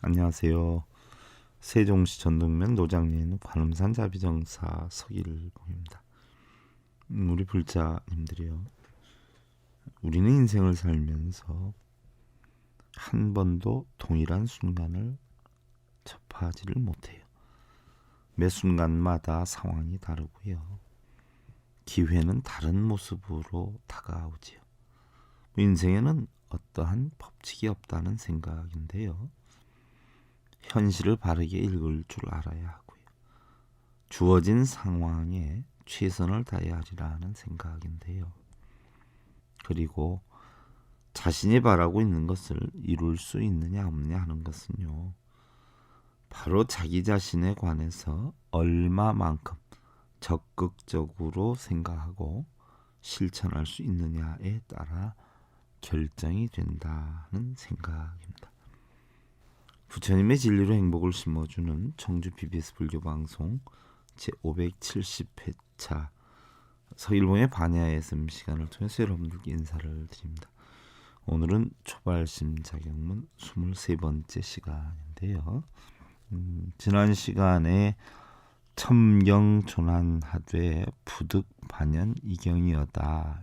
안녕하세요. 세종시 전동면 노장리에 있는 관음산 자비정사 서길봉입니다. 우리 불자님들이요. 우리는 인생을 살면서 한 번도 동일한 순간을 접하지를 못해요. 매 순간마다 상황이 다르고요. 기회는 다른 모습으로 다가오지요. 인생에는 어떠한 법칙이 없다는 생각인데요. 현실을 바르게 읽을 줄 알아야 하고요. 주어진 상황에 최선을 다해야 하리라는 생각인데요. 그리고 자신이 바라고 있는 것을 이룰 수 있느냐 없느냐 하는 것은요. 바로 자기 자신에 관해서 얼마만큼 적극적으로 생각하고 실천할 수 있느냐에 따라 결정이 된다는 생각입니다. 부처님의 진리로 행복을 심어주는 청주 BBS 불교방송 제570회차 서일봉의 반야예씀 시간을 통해서 여러분들께 인사를 드립니다. 오늘은 초발심 자격문 23번째 시간인데요. 지난 시간에 첨경 조난하되 부득 반연 이경이었다.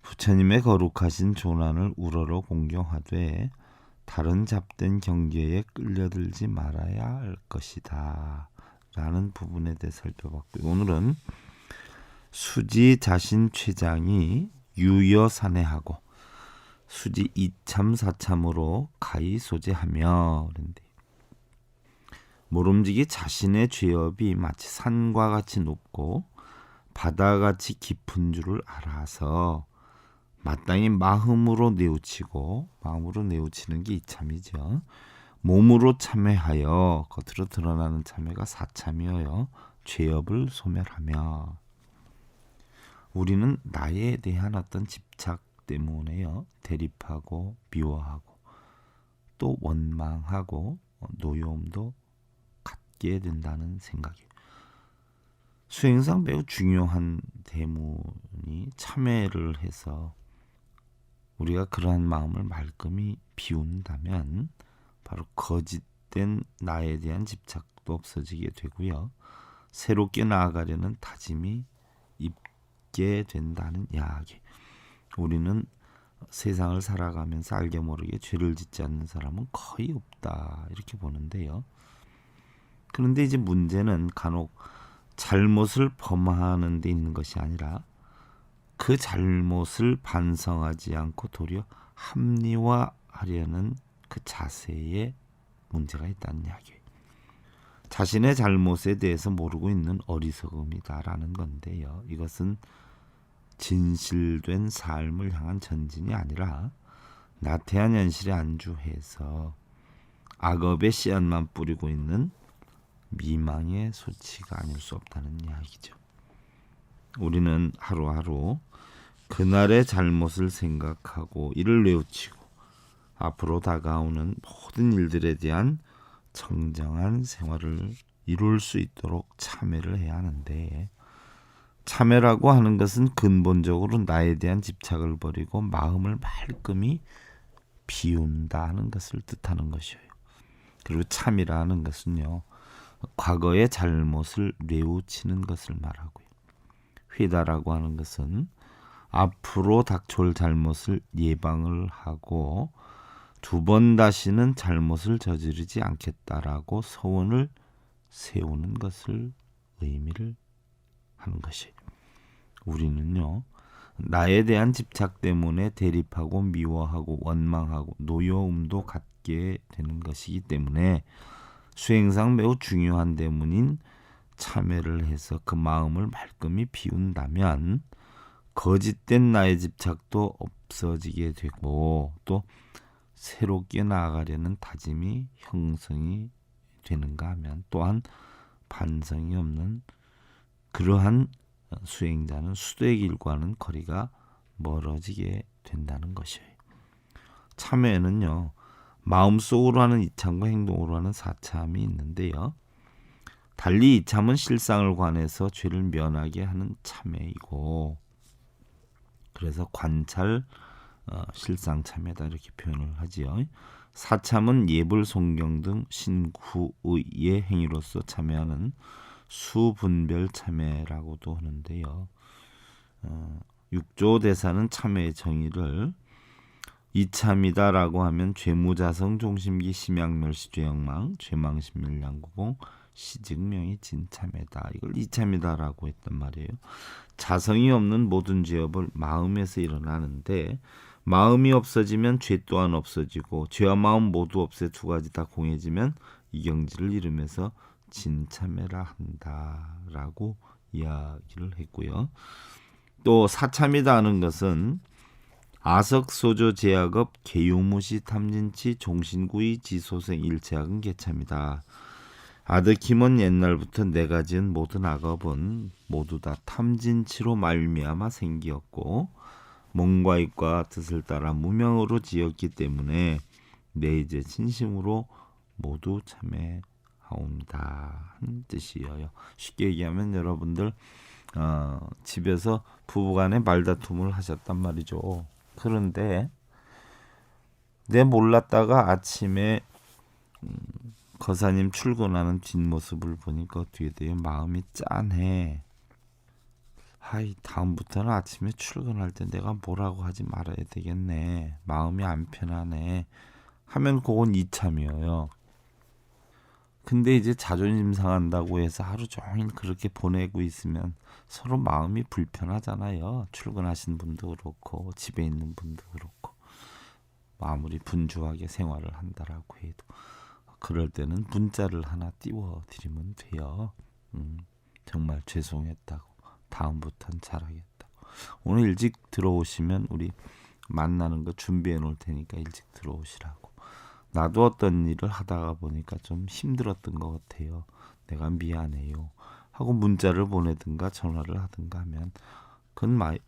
부처님의 거룩하신 조난을 우러러 공경하되 다른 잡된 경계에 끌려들지 말아야 할 것이다 라는 부분에 대해 살펴봤고요. 오늘은 수지 자신 최장이 유여산해하고 수지 이참사참으로 가히 소재하며 그런데 모름지기 자신의 죄업이 마치 산과 같이 높고 바다같이 깊은 줄을 알아서 마땅히 마음으로 내우치는 게 이참이죠. 몸으로 참회하여 겉으로 드러나는 참회가 사참이어요. 죄업을 소멸하며 우리는 나에 대한 어떤 집착 때문에요. 대립하고 미워하고 또 원망하고 노여움도 갖게 된다는 생각이에요. 수행상 매우 중요한 대문이 참회를 해서 우리가 그러한 마음을 말끔히 비운다면 바로 거짓된 나에 대한 집착도 없어지게 되고요. 새롭게 나아가려는 다짐이 있게 된다는 이야기. 우리는 세상을 살아가면서 알게 모르게 죄를 짓지 않는 사람은 거의 없다 이렇게 보는데요. 그런데 이제 문제는 간혹 잘못을 범하는 데 있는 것이 아니라 그 잘못을 반성하지 않고 도리어 합리화하려는 그 자세에 문제가 있다는 이야기예요. 자신의 잘못에 대해서 모르고 있는 어리석음이다라는 건데요. 이것은 진실된 삶을 향한 전진이 아니라 나태한 현실에 안주해서 악업의 씨앗만 뿌리고 있는 미망의 소치가 아닐 수 없다는 이야기죠. 우리는 하루하루 그날의 잘못을 생각하고 이를 뉘우치고 앞으로 다가오는 모든 일들에 대한 청정한 생활을 이룰 수 있도록 참회를 해야 하는데, 참회라고 하는 것은 근본적으로 나에 대한 집착을 버리고 마음을 말끔히 비운다는 것을 뜻하는 것이에요. 그리고 참이라는 것은요, 과거의 잘못을 뉘우치는 것을 말하고요. 회다라고 하는 것은 앞으로 닥쳐올 잘못을 예방을 하고 두 번 다시는 잘못을 저지르지 않겠다라고 서원을 세우는 것을 의미를 하는 것이에요. 우리는요, 나에 대한 집착 때문에 대립하고 미워하고 원망하고 노여움도 갖게 되는 것이기 때문에 수행상 매우 중요한 대문인 참회를 해서 그 마음을 말끔히 비운다면 거짓된 나의 집착도 없어지게 되고 또 새롭게 나아가려는 다짐이 형성이 되는가 하면 또한 반성이 없는 그러한 수행자는 수도의 길과는 거리가 멀어지게 된다는 것이에요. 참회에는요, 마음속으로 하는 이참과 행동으로 하는 사참이 있는데요. 달리 이참은 실상을 관해서 죄를 면하게 하는 참회이고, 그래서 관찰 실상 참회다 이렇게 표현을 하지요. 사참은 예불, 송경 등 신구의 행위로서 참여하는 수분별 참여라고도 하는데요. 육조 대사는 참여의 정의를 이참이다라고 하면 죄무자성, 종심기, 심양멸시, 죄영망, 죄망신멸, 양구공, 시증명이 진참이다. 이걸 이참이다라고 했단 말이에요. 자성이 없는 모든 죄업을 마음에서 일어나는데 마음이 없어지면 죄 또한 없어지고 죄와 마음 모두 없애 두 가지 다 공해지면 이경지를 이루면서 진참해라 한다라고 이야기를 했고요. 또 사참이다 하는 것은 아석소조 제약업 개유무시 탐진치 종신구이 지소생 일체학은 개참이다. 아득힘은 옛날부터 내가 지은 모든 악업은 모두 다 탐진치로 말미암아 생기었고 몸과 입과 뜻을 따라 무명으로 지었기 때문에 내 이제 진심으로 모두 참회하옵니다 하는 뜻이에요. 쉽게 얘기하면 여러분들 집에서 부부간에 말다툼을 하셨단 말이죠. 그런데 내 몰랐다가 아침에 거사님 출근하는 뒷모습을 보니까 어떻게 돼요? 마음이 짠해. 다음부터는 아침에 출근할 때 내가 뭐라고 하지 말아야 되겠네. 마음이 안 편하네. 하면 그건 이참이에요. 근데 이제 자존심 상한다고 해서 하루 종일 그렇게 보내고 있으면 서로 마음이 불편하잖아요. 출근하신 분도 그렇고 집에 있는 분도 그렇고 아무리 분주하게 생활을 한다라고 해도 그럴 때는 문자를 하나 띄워드리면 돼요. 정말 죄송했다고 다음부터는 잘하겠다고 오늘 일찍 들어오시면 우리 만나는 거 준비해 놓을 테니까 일찍 들어오시라고. 나도 어떤 일을 하다가 보니까 좀 힘들었던 것 같아요. 내가 미안해요 하고 문자를 보내든가 전화를 하든가 하면 그건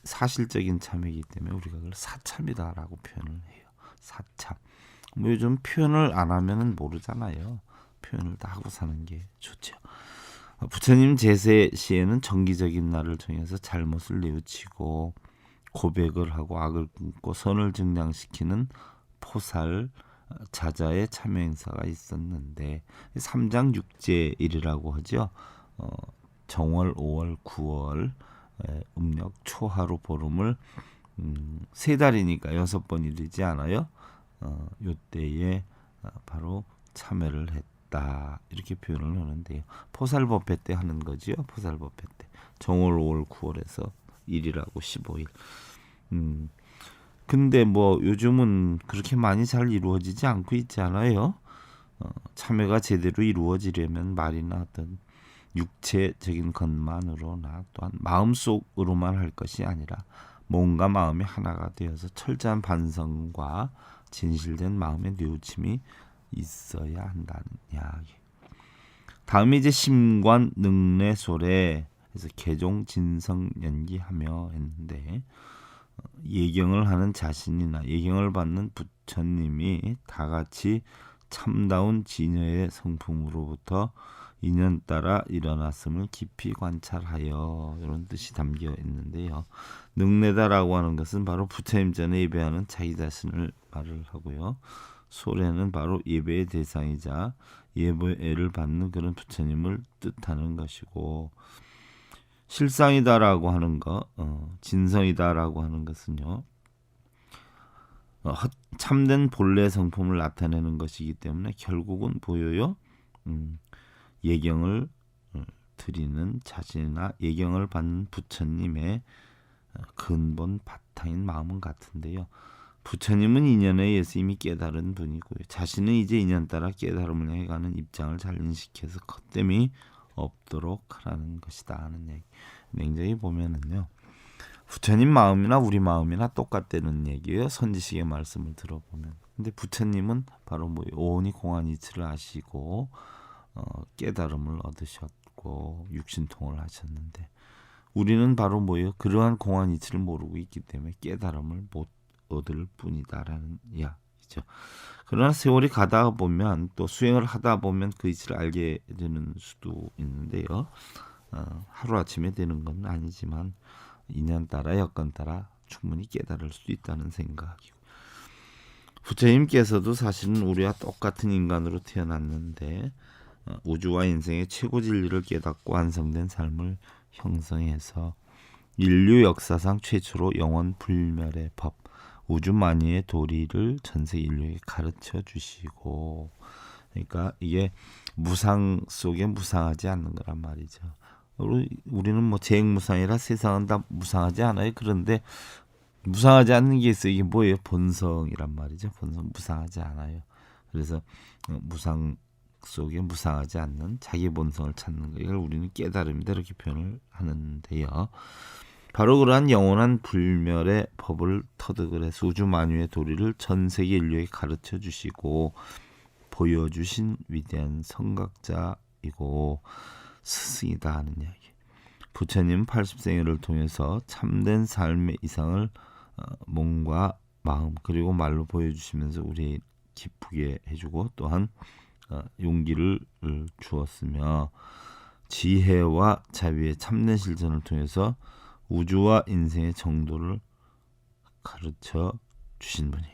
사실적인 참이기 때문에 우리가 그걸 사참이다라고 표현을 해요. 사참. 뭐 요즘 표현을 안 하면은 모르잖아요. 표현을 다 하고 사는 게 좋죠. 부처님 제세 시에는 정기적인 날을 정해서 잘못을 뉘우치고 고백을 하고 악을 끊고 선을 증량시키는 포살 자자의 참여 행사가 있었는데 3장 6제일이라고 하죠. 정월, 5월, 9월 음력 초하루 보름을 3달이니까 6번 일이지 않아요. 요때에 바로 참여를 했다 이렇게 표현을 하는데요. 포살법회 때 하는 거지요. 포살법회 때 정월, 5월, 9월에서 1일하고 15일. 근데 뭐 요즘은 그렇게 많이 잘 이루어지지 않고 있지 않아요. 참여가 제대로 이루어지려면 말이나 어떤 육체적인 것만으로나 또한 마음속으로만 할 것이 아니라 몸과 마음이 하나가 되어서 철저한 반성과 진실된 마음의 뉘우침이 있어야 한다는 이야기. 다음에 이제 심관 능례소래 해서 개종 진성 연기하며 했는데 예경을 하는 자신이나 예경을 받는 부처님이 다 같이 참다운 진여의 성품으로부터 인연 따라 일어났음을 깊이 관찰하여 이런 뜻이 담겨 있는데요. 능례다라고 하는 것은 바로 부처님 전에 예배하는 자기 자신을 말을 하고요. 소래는 바로 예배의 대상이자 예배를 받는 그런 부처님을 뜻하는 것이고 실상이다라고 하는 거, 진성이다라고 하는 것은요. 참된 본래 성품을 나타내는 것이기 때문에 결국은 보여요. 예경을 드리는 자신이나 예경을 받는 부처님의 근본 바탕인 마음은 같은데요. 부처님은 인연에 의해서 이미 깨달은 분이고요. 자신은 이제 인연 따라 깨달음을 향해 가는 입장을 잘 인식해서 헛됨이 없도록 하라는 것이다 하는 얘기. 굉장히 보면은요. 부처님 마음이나 우리 마음이나 똑같다는 얘기예요. 선지식의 말씀을 들어보면. 근데 부처님은 바로 오온이 공한 이치를 아시고 깨달음을 얻으셨고 육신통을 하셨는데 우리는 바로 그러한 공한 이치를 모르고 있기 때문에 깨달음을 못 얻을 뿐이다라는 이야기죠. 그러나 세월이 가다 보면 또 수행을 하다 보면 그 이치를 알게 되는 수도 있는데요. 하루아침에 되는 건 아니지만 인연 따라 여건 따라 충분히 깨달을 수 있다는 생각이고 부처님께서도 사실은 우리와 똑같은 인간으로 태어났는데 우주와 인생의 최고 진리를 깨닫고 완성된 삶을 형성해서 인류 역사상 최초로 영원 불멸의 법, 우주 만유의 도리를 전세 인류에게 가르쳐 주시고, 그러니까 이게 무상 속에 무상하지 않는 거란 말이죠. 우리는 뭐 재행무상이라 세상은 다 무상하지 않아요. 그런데 무상하지 않는 게 있어요. 이게 뭐예요? 본성이란 말이죠. 본성 무상하지 않아요. 그래서 무상 속에 무상하지 않는 자기 본성을 찾는 거, 이걸 우리는 깨달음이다 이렇게 표현을 하는데요. 바로 그러한 영원한 불멸의 법을 터득을 해서 우주 만유의 도리를 전 세계 인류에게 가르쳐 주시고 보여주신 위대한 성각자이고 스승이다 하는 이야기. 부처님 80생애를 통해서 참된 삶의 이상을 몸과 마음 그리고 말로 보여주시면서 우리 기쁘게 해주고 또한 용기를 주었으며 지혜와 자비의 참된 실천을 통해서 우주와 인생의 정도를 가르쳐 주신 분이,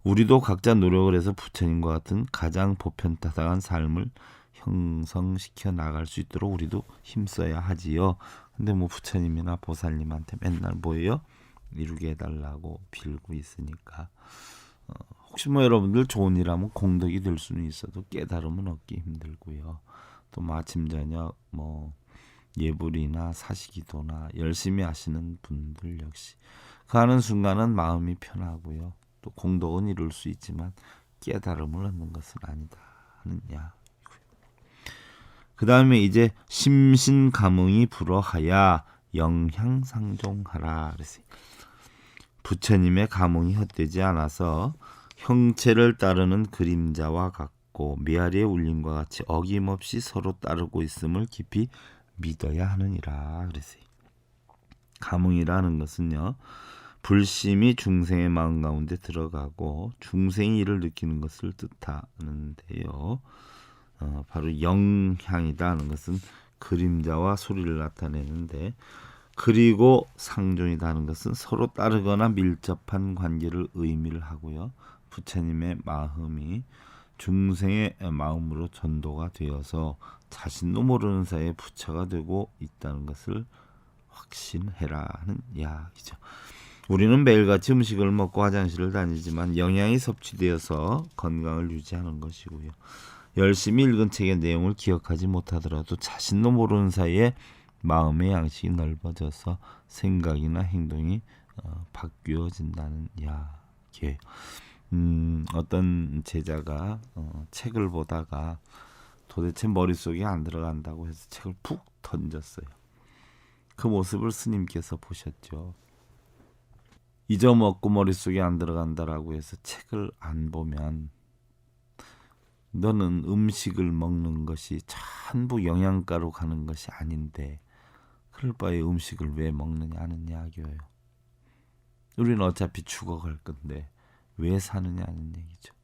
우리도 각자 노력을 해서 부처님과 같은 가장 보편타당한 삶을 형성시켜 나갈 수 있도록 우리도 힘써야 하지요. 근데 뭐 부처님이나 보살님한테 맨날 뭐예요? 이루게 해달라고 빌고 있으니까 혹시 뭐 여러분들 좋은 일 하면 공덕이 될 수는 있어도 깨달음은 얻기 힘들고요. 또 뭐 아침 저녁 뭐 예불이나 사시기도나 열심히 하시는 분들 역시 그 하는 순간은 마음이 편하고요. 또 공덕은 이룰 수 있지만 깨달음을 얻는 것은 아니다 하는 이야기고요. 그 다음에 이제 심신감응이 불어하야 영향상종하라 그랬어요. 부처님의 감응이 헛되지 않아서 형체를 따르는 그림자와 같고 메아리의 울림과 같이 어김없이 서로 따르고 있음을 깊이 믿어야 하느니라 그랬어요. 감응이라는 것은요, 불심이 중생의 마음 가운데 들어가고 중생이 이를 느끼는 것을 뜻하는데요. 바로 영향이다 하는 것은 그림자와 소리를 나타내는데, 그리고 상종이다 하는 것은 서로 따르거나 밀접한 관계를 의미를 하고요. 부처님의 마음이 중생의 마음으로 전도가 되어서 자신도 모르는 사이에 부처가 되고 있다는 것을 확신해라 하는 이야기죠. 우리는 매일같이 음식을 먹고 화장실을 다니지만 영양이 섭취되어서 건강을 유지하는 것이고요. 열심히 읽은 책의 내용을 기억하지 못하더라도 자신도 모르는 사이에 마음의 양식이 넓어져서 생각이나 행동이 바뀌어진다는 이야기예요. 어떤 제자가 책을 보다가 도대체 머릿속에 안 들어간다고 해서 책을 푹 던졌어요. 그 모습을 스님께서 보셨죠. 잊어먹고 머릿속에 안 들어간다라고 해서 책을 안 보면 너는 음식을 먹는 것이 전부 영양가로 가는 것이 아닌데 그럴 바에 음식을 왜 먹느냐 하는 이야기예요. 우리는 어차피 죽어갈 건데 왜 사느냐 하는 얘기죠.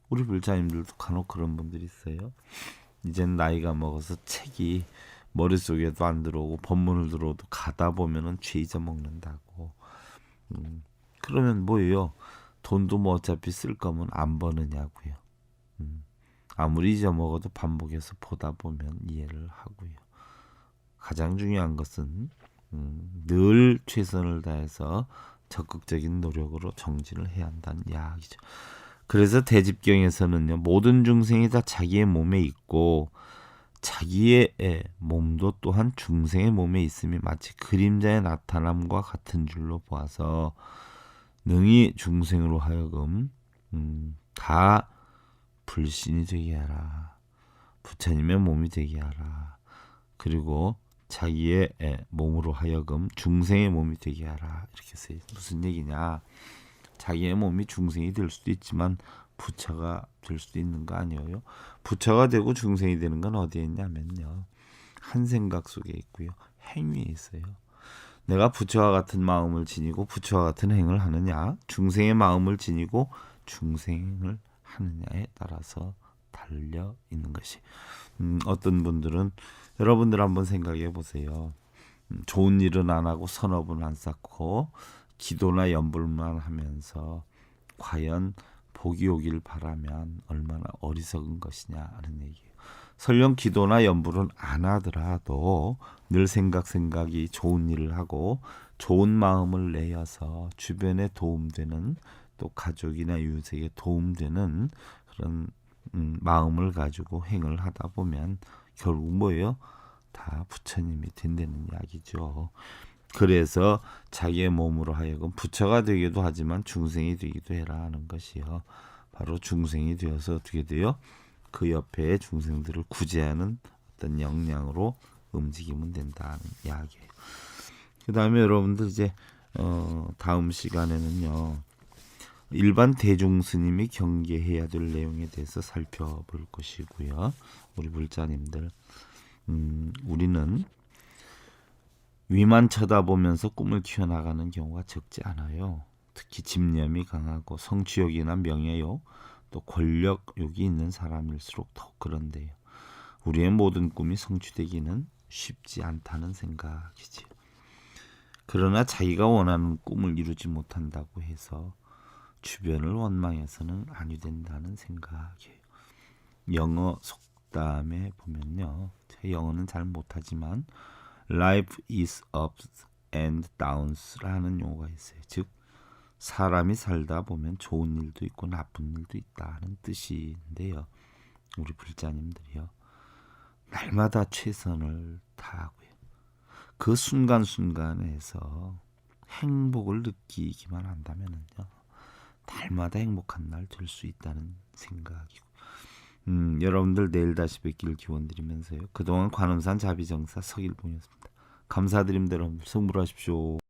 우리 불자님들도 간혹 그런 분들이 있어요. 이젠 나이가 먹어서 책이 머릿속에도 안 들어오고 법문을 들어도 가다 보면은 죄 잊어먹는다고. 그러면 뭐예요? 돈도 뭐 어차피 쓸 거면 안 버느냐고요. 아무리 잊어먹어도 반복해서 보다 보면 이해를 하고요. 가장 중요한 것은 늘 최선을 다해서 적극적인 노력으로 정진을 해야 한다는 이야기죠. 그래서 대집경에서는요, 모든 중생이 다 자기의 몸에 있고 자기의 몸도 또한 중생의 몸에 있음이 마치 그림자의 나타남과 같은 줄로 보아서 능히 중생으로 하여금 다 불신이 되게 하라. 부처님의 몸이 되게 하라. 그리고 자기의 몸으로 하여금 중생의 몸이 되게 하라. 이렇게 써요. 무슨 얘기냐? 자기의 몸이 중생이 될 수도 있지만 부처가 될 수도 있는 거 아니에요? 부처가 되고 중생이 되는 건 어디에 있냐면요, 한 생각 속에 있고요, 행위에 있어요. 내가 부처와 같은 마음을 지니고 부처와 같은 행을 하느냐, 중생의 마음을 지니고 중생을 하느냐에 따라서 달려 있는 것이. 어떤 분들은, 여러분들 한번 생각해 보세요. 좋은 일은 안 하고 선업은 안 쌓고 기도나 염불만 하면서 과연 복이 오길 바라면 얼마나 어리석은 것이냐 하는 얘기예요. 설령 기도나 염불은 안 하더라도 늘 생각이 좋은 일을 하고 좋은 마음을 내어서 주변에 도움되는, 또 가족이나 이웃에게 도움되는 그런 마음을 가지고 행을 하다 보면 결국 뭐예요? 다 부처님이 된다는 이야기죠. 그래서 자기의 몸으로 하여금 부처가 되기도 하지만 중생이 되기도 해라 하는 것이요. 바로 중생이 되어서 어떻게 돼요? 그 옆에 중생들을 구제하는 어떤 역량으로 움직이면 된다는 이야기예요. 그 다음에 여러분들 이제 다음 시간에는요, 일반 대중스님이 경계해야 될 내용에 대해서 살펴볼 것이고요. 우리 불자님들, 우리는 위만 쳐다보면서 꿈을 키워나가는 경우가 적지 않아요. 특히 집념이 강하고 성취욕이나 명예욕, 또 권력욕이 있는 사람일수록 더욱 그런데요. 우리의 모든 꿈이 성취되기는 쉽지 않다는 생각이지요. 그러나 자기가 원하는 꿈을 이루지 못한다고 해서 주변을 원망해서는 아니 된다는 생각이에요. 영어 속담에 보면요, 제 영어는 잘 못하지만 Life is ups and downs라는 용어가 있어요. 즉 사람이 살다 보면 좋은 일도 있고 나쁜 일도 있다는 뜻인데요. 우리 불자님들이요, 날마다 최선을 다하고요, 그 순간순간에서 행복을 느끼기만 한다면요, 날마다 행복한 날 될 수 있다는 생각이고, 여러분들 내일 다시 뵙기를 기원드리면서요, 그동안 관음산 자비정사 서길봉이었습니다. 감사드립니다. 여러분들 성불하십시오.